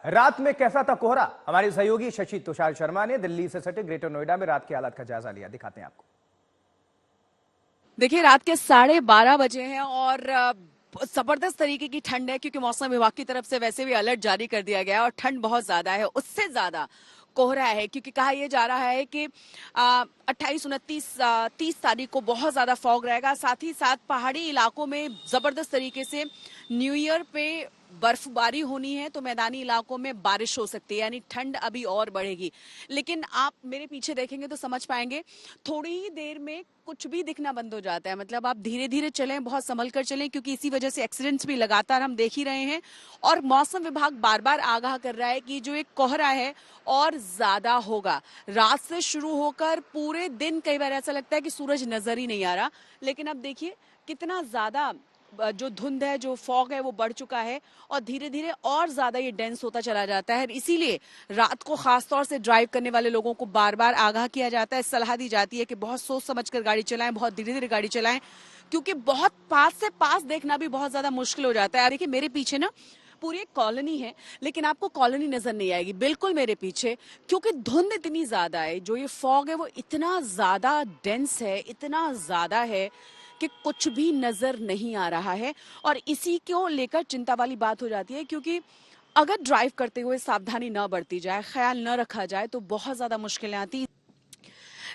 रात में कैसा था कोहरा? हमारे सहयोगी शशि तुषार शर्मा ने दिल्ली से सटे ग्रेटर नोएडा में रात की हालत का जायजा लिया। दिखाते हैं आपको। देखिए, रात के 12:30 बजे हैं और जबरदस्त तरीके की ठंड है, क्योंकि मौसम विभाग की तरफ से वैसे भी अलर्ट जारी कर दिया गया है और ठंड बहुत ज्यादा है। उससे ज्यादा कोहरा है, क्योंकि कहा यह जा रहा है कि 28, 29, 30 तारीख को बहुत ज्यादा फॉग रहेगा। साथ ही साथ पहाड़ी इलाकों में जबरदस्त तरीके से न्यू ईयर पे बर्फबारी होनी है, तो मैदानी इलाकों में बारिश हो सकती है, यानी ठंड अभी और बढ़ेगी। लेकिन आप मेरे पीछे देखेंगे तो समझ पाएंगे, थोड़ी ही देर में कुछ भी दिखना बंद हो जाता है। मतलब आप धीरे धीरे चलें, बहुत संभल कर चलें, क्योंकि इसी वजह से एक्सीडेंट्स भी लगातार हम देख ही रहे हैं। और मौसम विभाग बार बार आगाह कर रहा है कि जो एक कोहरा है और ज्यादा होगा। रात से शुरू होकर पूरे दिन कई बार ऐसा लगता है कि सूरज नजर ही नहीं आ रहा, लेकिन अब देखिए कितना ज्यादा जो धुंध है, जो फॉग है, वो बढ़ चुका है और धीरे धीरे और ज्यादा ये डेंस होता चला जाता है। इसीलिए रात को खासतौर से ड्राइव करने वाले लोगों को बार बार आगाह किया जाता है, सलाह दी जाती है कि बहुत सोच समझकर गाड़ी चलाएं, बहुत धीरे धीरे गाड़ी चलाएं, क्योंकि बहुत पास से पास देखना भी बहुत ज्यादा मुश्किल हो जाता है। देखिए मेरे पीछे ना पूरी एक कॉलोनी है, लेकिन आपको कॉलोनी नजर नहीं आएगी बिल्कुल मेरे पीछे, क्योंकि धुंध इतनी ज्यादा है। जो ये फॉग है वो इतना ज्यादा डेंस है, इतना ज्यादा है कि कुछ भी नजर नहीं आ रहा है। और इसी को लेकर चिंता वाली बात हो जाती है, क्योंकि अगर ड्राइव करते हुए सावधानी न बरती जाए, ख्याल न रखा जाए, तो बहुत ज्यादा मुश्किलें आती।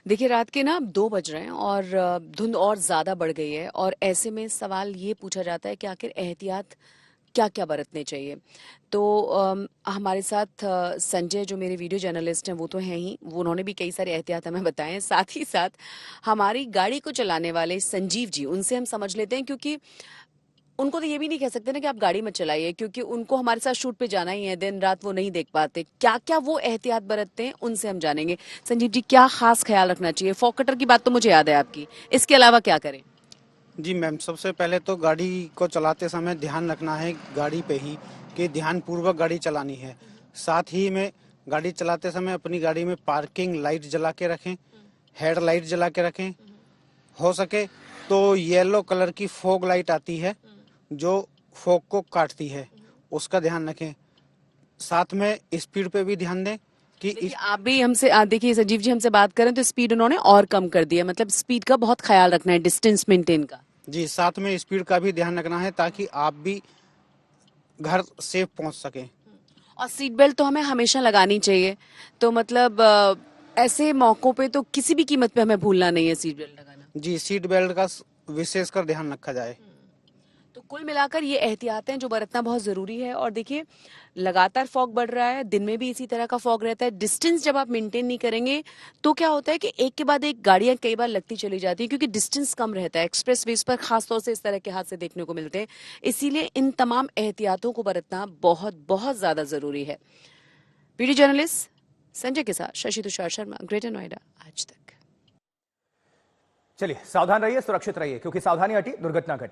देखिए रात के ना 2 बज रहे हैं और धुंध और ज्यादा बढ़ गई है, और ऐसे में सवाल ये पूछा जाता है कि आखिर एहतियात क्या क्या बरतने चाहिए। तो हमारे साथ संजय, जो मेरे वीडियो जर्नलिस्ट हैं, वो तो हैं ही, वो उन्होंने भी कई सारे एहतियात हमें बताए हैं। साथ ही साथ हमारी गाड़ी को चलाने वाले संजीव जी, उनसे हम समझ लेते हैं, क्योंकि उनको तो ये भी नहीं कह सकते ना कि आप गाड़ी मत चलाइए, क्योंकि उनको हमारे साथ शूट पे जाना ही है, दिन रात वो नहीं देख पाते। क्या क्या वो एहतियात बरतते हैं, उनसे हम जानेंगे। संजीव जी, क्या खास ख्याल रखना चाहिए? फॉग कटर की बात तो मुझे याद है आपकी, इसके अलावा क्या करें? जी मैम, सबसे पहले तो गाड़ी को चलाते समय ध्यान रखना है गाड़ी पे ही, कि ध्यानपूर्वक गाड़ी चलानी है। साथ ही में गाड़ी चलाते समय अपनी गाड़ी में पार्किंग लाइट जला के रखें, हेड लाइट जला के रखें। हो सके तो येलो कलर की फॉग लाइट आती है जो फॉग को काटती है, उसका ध्यान रखें। साथ में स्पीड पे भी ध्यान दें कि आप भी हमसे देखिए संजीव जी, हमसे बात करें तो स्पीड उन्होंने और कम कर दिया। मतलब स्पीड का बहुत ख्याल रखना है, डिस्टेंस मेंटेन का। जी, साथ में स्पीड का भी ध्यान रखना है ताकि आप भी घर सेफ पहुंच सकें। और सीट बेल्ट तो हमें हमेशा लगानी चाहिए। तो मतलब ऐसे मौकों पे तो किसी भी कीमत पे हमें भूलना नहीं है सीट बेल्ट लगाना। जी, सीट बेल्ट का विशेषकर ध्यान रखा जाए। तो कुल मिलाकर ये एहतियातें जो बरतना बहुत जरूरी है। और देखिए लगातार फॉग बढ़ रहा है, दिन में भी इसी तरह का फॉग रहता है। डिस्टेंस जब आप मेंटेन नहीं करेंगे तो क्या होता है कि एक के बाद एक गाड़ियां कई बार लगती चली जाती है, क्योंकि डिस्टेंस कम रहता है। एक्सप्रेस वेज पर खासतौर से इस तरह के हादसे देखने को मिलते हैं। इसीलिए इन तमाम एहतियातों को बरतना बहुत बहुत ज्यादा जरूरी है। वीडियो जर्नलिस्ट संजय के साथ शशि तुषार शर्मा, ग्रेटर नोएडा, आज तक। चलिए सावधान रहिए, सुरक्षित रहिए, क्योंकि सावधानी हटी दुर्घटना घटी।